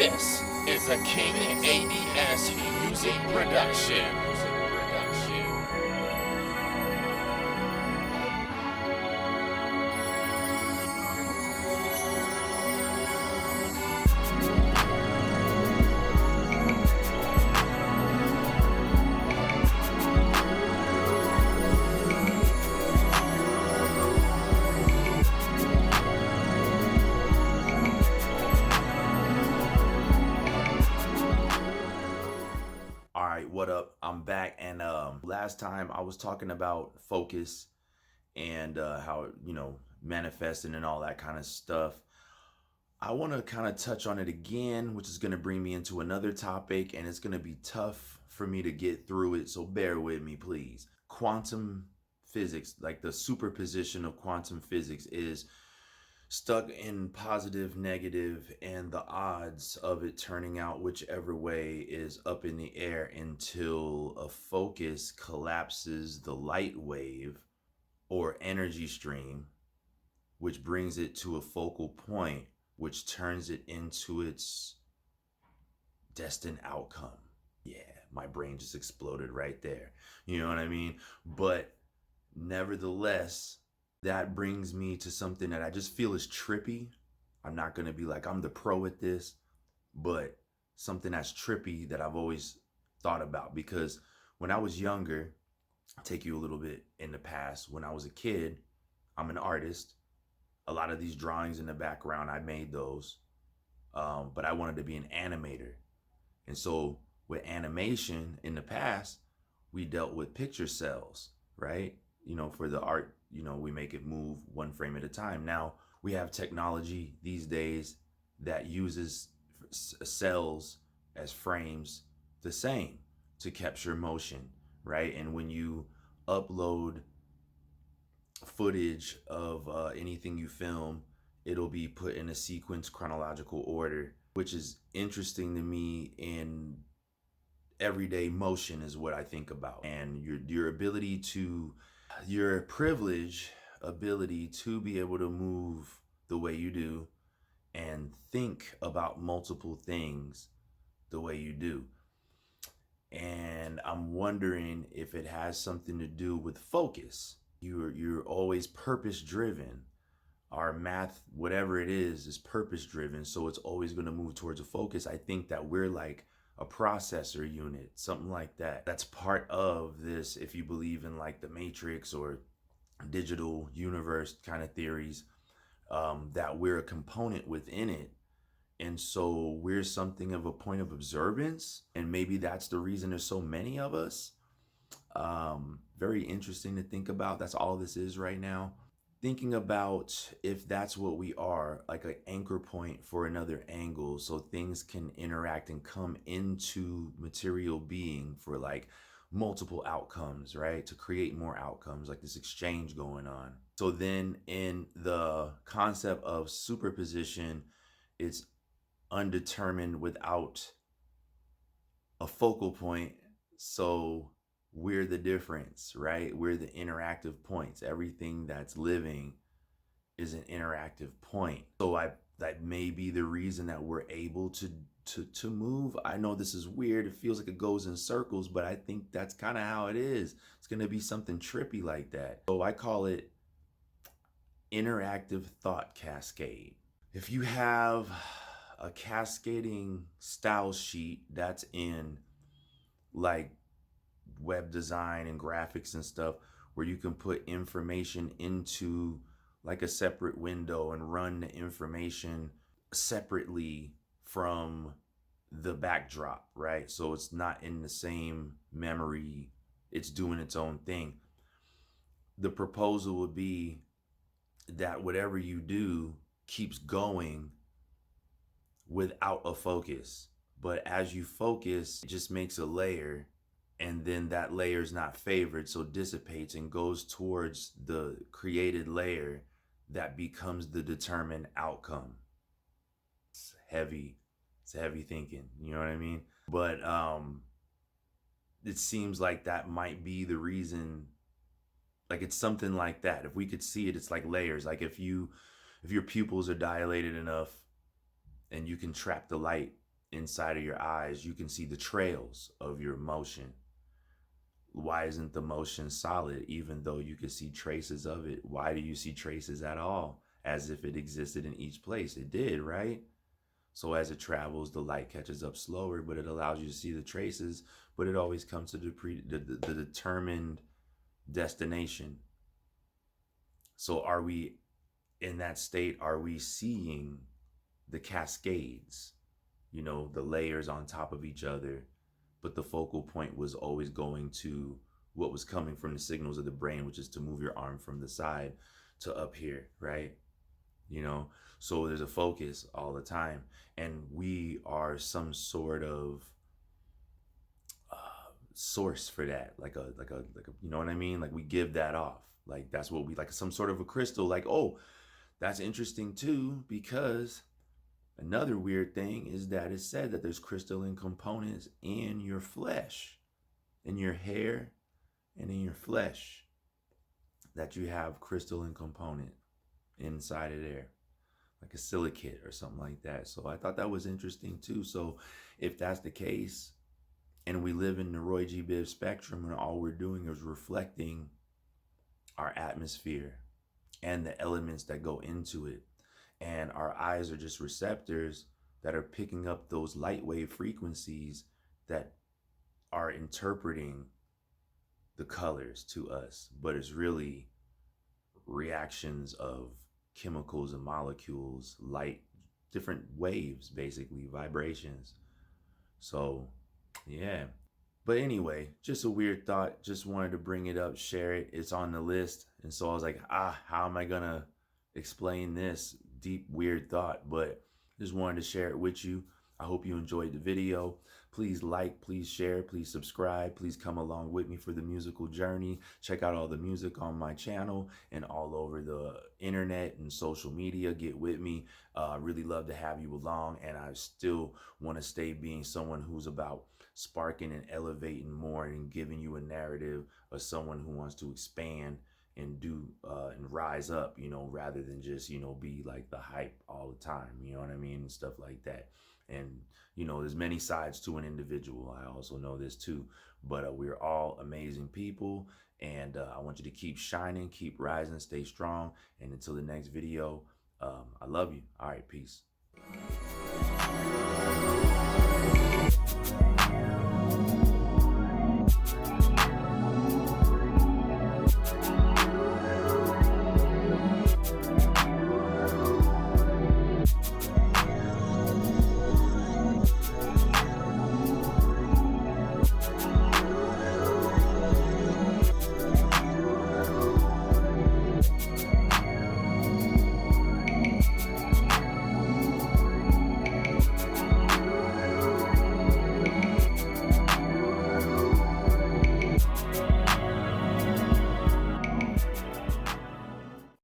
This is a King A.D.S. music production. All right, what up? I'm back, and last time I was talking about focus and how manifesting and all that kind of stuff. I want to kind of touch on it again, which is going to bring me into another topic, and it's going to be tough for me to get through it, so bear with me, please. Quantum physics, like the superposition of quantum physics, is stuck in positive, negative, and the odds of it turning out whichever way is up in the air until a focus collapses the light wave or energy stream, which brings it to a focal point, which turns it into its destined outcome. Yeah, my brain just exploded right there. You know what I mean? But nevertheless, that brings me to something that I just feel is trippy. I'm not going to be like, I'm the pro at this, but something that's trippy that I've always thought about. Because when I was younger, I'll take you a little bit in the past. When I was a kid, I'm an artist. A lot of these drawings in the background, I made those. But I wanted to be an animator. And so with animation in the past, we dealt with picture cells, right? For the art, we make it move one frame at a time. Now we have technology these days that uses cells as frames the same to capture motion, right? And when you upload footage of anything you film, it'll be put in a sequence chronological order, which is interesting to me. In everyday motion is what I think about, and your ability to your privilege ability to be able to move the way you do and think about multiple things the way you do. And I'm wondering if it has something to do with focus. You're always purpose driven. Our math, whatever it is purpose driven, so it's always going to move towards a focus. I think that we're like a processor unit, something like that. That's part of this, if you believe in like the Matrix or digital universe kind of theories, that we're a component within it. And so we're something of a point of observance. And maybe that's the reason there's so many of us. Very interesting to think about. That's all this is right now. Thinking about if that's what we are, like an anchor point for another angle, so things can interact and come into material being for like multiple outcomes, right? To create more outcomes, like this exchange going on. So then in the concept of superposition, it's undetermined without a focal point. So we're the difference, right? We're the interactive points. Everything that's living is an interactive point. So that may be the reason that we're able to move. I know this is weird. It feels like it goes in circles, but I think that's kind of how it is. It's going to be something trippy like that. So I call it interactive thought cascade. If you have a cascading style sheet that's in like web design and graphics and stuff, where you can put information into like a separate window and run the information separately from the backdrop, right? So it's not in the same memory, it's doing its own thing. The proposal would be that whatever you do keeps going without a focus, but as you focus, it just makes a layer, and then that layer is not favored, so dissipates and goes towards the created layer that becomes the determined outcome. It's heavy thinking, you know what I mean? But it seems like that might be the reason. Like it's something like that. If we could see it, it's like layers. Like if your pupils are dilated enough and you can trap the light inside of your eyes, you can see the trails of your motion. Why isn't the motion solid even though you can see traces of it? Why do you see traces at all? As if it existed in each place. It did, right? So as it travels, the light catches up slower, but it allows you to see the traces, but it always comes to the determined destination. So are we in that state? Are we seeing the cascades, the layers on top of each other? But the focal point was always going to what was coming from the signals of the brain, which is to move your arm from the side to up here, right? So there's a focus all the time, and we are some sort of source for that, like a you know what I mean, like we give that off, like that's what we, like some sort of a crystal, like, oh, that's interesting too, because another weird thing is that it's said that there's crystalline components in your flesh, in your hair, and in your flesh, that you have crystalline component inside of there, like a silicate or something like that. So I thought that was interesting too. So if that's the case, and we live in the Roy G. Biv spectrum, and all we're doing is reflecting our atmosphere and the elements that go into it, and our eyes are just receptors that are picking up those light wave frequencies that are interpreting the colors to us, but it's really reactions of chemicals and molecules, light, different waves, basically vibrations. So yeah. But anyway, just a weird thought. Just wanted to bring it up, share it. It's on the list. And so I was like, how am I going to explain this deep, weird thought? But just wanted to share it with you. I hope you enjoyed the video. Please like, please share, please subscribe. Please come along with me for the musical journey. Check out all the music on my channel and all over the internet and social media. Get with me. Really love to have you along. And I still want to stay being someone who's about sparking and elevating more and giving you a narrative of someone who wants to expand and do and rise up, rather than just, be like the hype all the time, you know what I mean, and stuff like that. And there's many sides to an individual. I also know this too, but we're all amazing people, and I want you to keep shining, keep rising, stay strong. And until the next video, I love you. All right, peace.